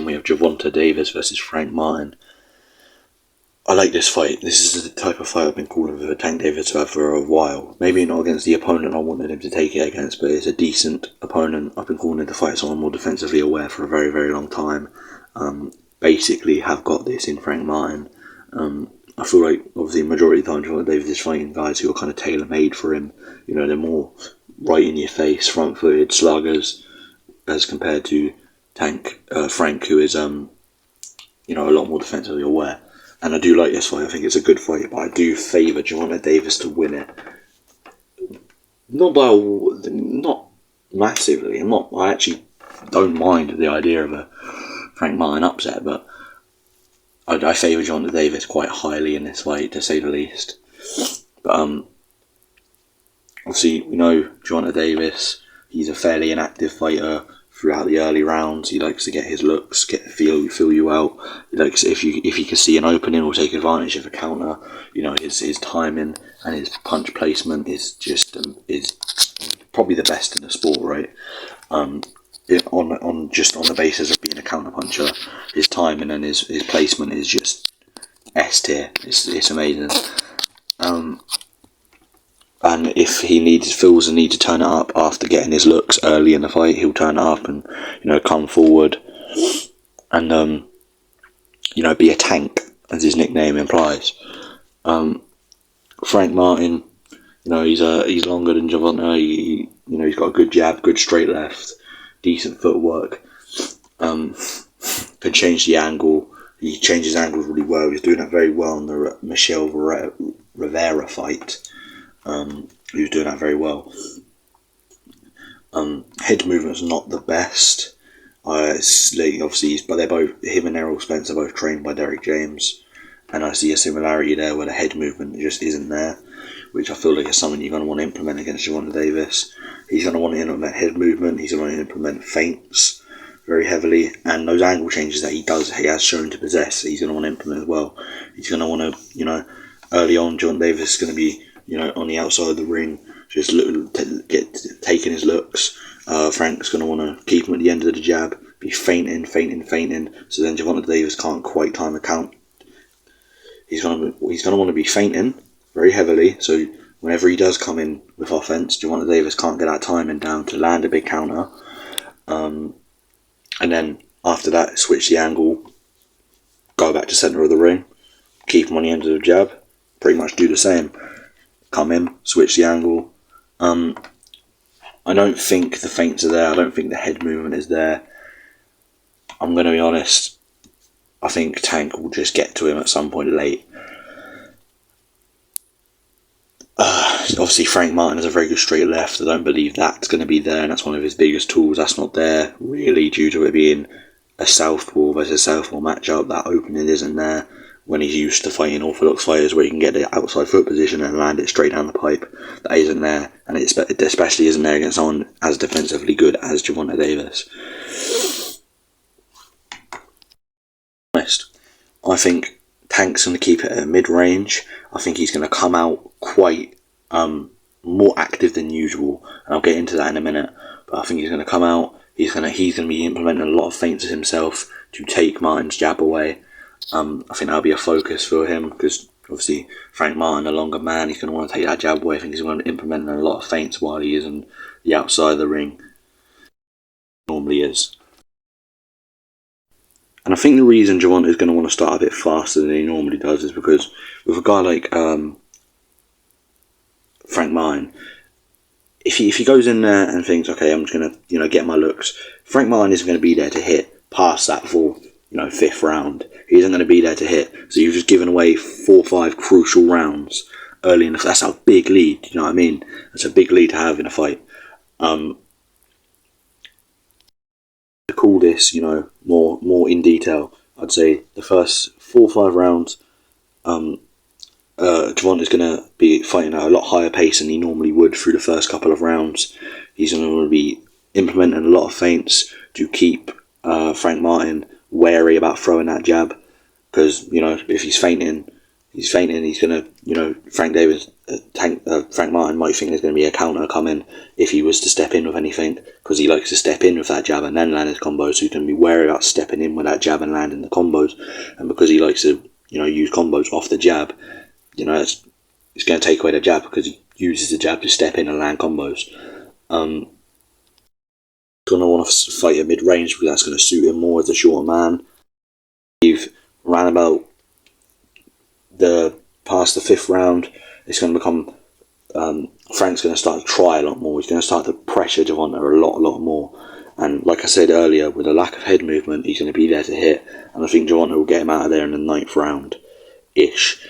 we have Gervonta Davis versus Frank Martin. I like this fight. This is the type of fight I've been calling for Tank Davis to have for a while. Maybe not against the opponent I wanted him to take it against, but it's a decent opponent. I've been calling him to fight someone more defensively aware for a very, very long time. Basically have got this in Frank Martin. I feel like, obviously, majority of the time, Gervonta Davis is fighting guys who are kind of tailor-made for him. You know, they're more right in your face, front-footed sluggers, as compared to Frank, who is, a lot more defensively aware. And I do like this fight. I think it's a good fight, but I do favour Gervonta Davis to win it. Not massively. I actually don't mind the idea of a Frank Martin upset, but I favour Gervonta Davis quite highly in this fight, to say the least. But obviously, we know Gervonta Davis. He's a fairly inactive fighter throughout the early rounds. He likes to get his looks, feel you out. He likes, if he can see an opening or take advantage of a counter. You know, his timing and his punch placement is just is probably the best in the sport, right? On the basis of being a counter puncher, his timing and his placement is just S tier. It's amazing. And if he feels the need to turn it up after getting his looks early in the fight, he'll turn it up and, come forward and, be a tank, as his nickname implies. Frank Martin, he's longer than Gervonta. He's got a good jab, good straight left, decent footwork. Can change the angle. He changes angles really well. He's doing that very well in the Michelle Rivera fight. He was doing that very well. Head movement's not the best. Obviously, but they're both, him and Errol Spence are both trained by Derek James, and I see a similarity there where the head movement just isn't there, which I feel like is something you're going to want to implement against Gervonta Davis. He's going to want to implement head movement. He's going to implement feints very heavily, and those angle changes that he has shown to possess, he's going to want to implement as well. He's going to want to, early on, Gervonta Davis is going to be, on the outside of the ring, just taking his looks. Frank's going to want to keep him at the end of the jab, be feinting, so then Gervonta Davis can't quite time a count. He's going to want to be feinting very heavily, so whenever he does come in with offense, Gervonta Davis can't get that timing down to land a big counter. And then after that, switch the angle, go back to centre of the ring, keep him on the end of the jab, pretty much do the same. Come in, switch the angle. I don't think the feints are there. I don't think the head movement is there. I'm going to be honest. I think Tank will just get to him at some point late. Obviously, Frank Martin has a very good straight left. I don't believe that's going to be there, and that's one of his biggest tools. That's not there, really, due to it being a southpaw versus southpaw matchup. That opening isn't there when he's used to fighting orthodox fighters where he can get the outside foot position and land it straight down the pipe. That isn't there, and it especially isn't there against someone as defensively good as Gervonta Davis. I think Tank's going to keep it at mid-range. I think he's going to come out quite more active than usual, and I'll get into that in a minute. But I think he's going to come out. He's going to be implementing a lot of feints himself to take Martin's jab away. I think that'll be a focus for him because obviously Frank Martin, a longer man, he's going to want to take that jab away. I think he's going to implement a lot of feints while he is on the outside of the ring. Normally is. And I think the reason Gervonta is going to want to start a bit faster than he normally does is because with a guy like Frank Martin, if he goes in there and thinks, okay, I'm just going to get my looks, Frank Martin isn't going to be there to hit past that fourth, fifth round. He isn't going to be there to hit. So you've just given away 4 or 5 crucial rounds early in the. That's a big lead. You know what I mean? That's a big lead to have in a fight. To call this, more in detail, I'd say the first 4 or 5 rounds, Gervonta's going to be fighting at a lot higher pace than he normally would through the first couple of rounds. He's going to be implementing a lot of feints to keep Frank Martin wary about throwing that jab, because if he's feinting, He's fainting. He's gonna, Frank Davis, Frank Martin might think there's gonna be a counter coming if he was to step in with anything, because he likes to step in with that jab and then land his combos. So he's gonna be wary about stepping in with that jab and landing the combos. And because he likes to, use combos off the jab, it's gonna take away the jab because he uses the jab to step in and land combos. Gonna want to fight at mid range because that's gonna suit him more as a shorter man. You've ran about past the 5th round, it's going to become Frank's going to start to try a lot more. He's going to start to pressure Gervonta a lot more. And like I said earlier, with a lack of head movement, he's going to be there to hit. And I think Gervonta will get him out of there in the 9th round-ish.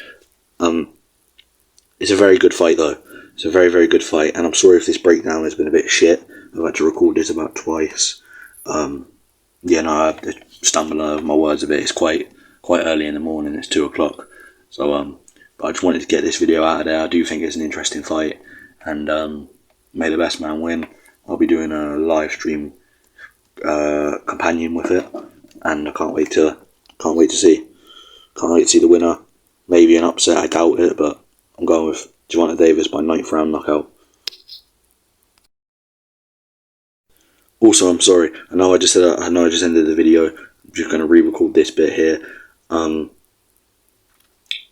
It's a very good fight, though. It's a very, very good fight. And I'm sorry if this breakdown has been a bit shit. I've had to record this about twice. I stumble over my words a bit. It's quite early in the morning. It's 2 o'clock. So, but I just wanted to get this video out of there. I do think it's an interesting fight, and may the best man win. I'll be doing a live stream companion with it, and I can't wait to see the winner. Maybe an upset, I doubt it, but I'm going with Gervonta Davis by 9th round knockout. Also, I'm sorry. I know I just ended the video. I'm just going to re-record this bit here.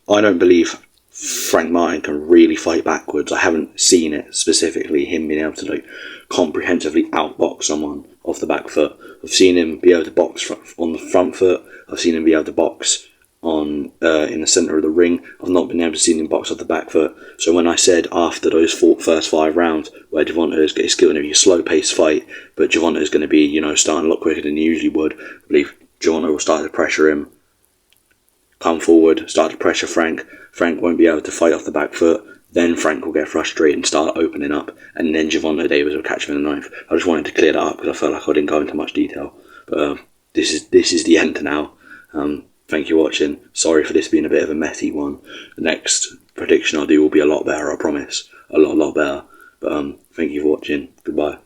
I don't believe Frank Martin can really fight backwards. I haven't seen it specifically, him being able to comprehensively outbox someone off the back foot. I've seen him be able to box on the front foot. I've seen him be able to box on in the centre of the ring. I've not been able to see him box off the back foot. So when I said after those first 5 rounds where Gervonta is still going to be a slow-paced fight, but Gervonta is going to be starting a lot quicker than he usually would, I believe Gervonta will start to pressure him, come forward, start to pressure Frank. Frank won't be able to fight off the back foot. Then Frank will get frustrated and start opening up, and then Gervonta Davis will catch him in the 9th. I just wanted to clear that up because I felt like I didn't go into much detail. But this is the end now. Thank you for watching. Sorry for this being a bit of a messy one. The next prediction I'll do will be a lot better, I promise. A lot better. But thank you for watching. Goodbye.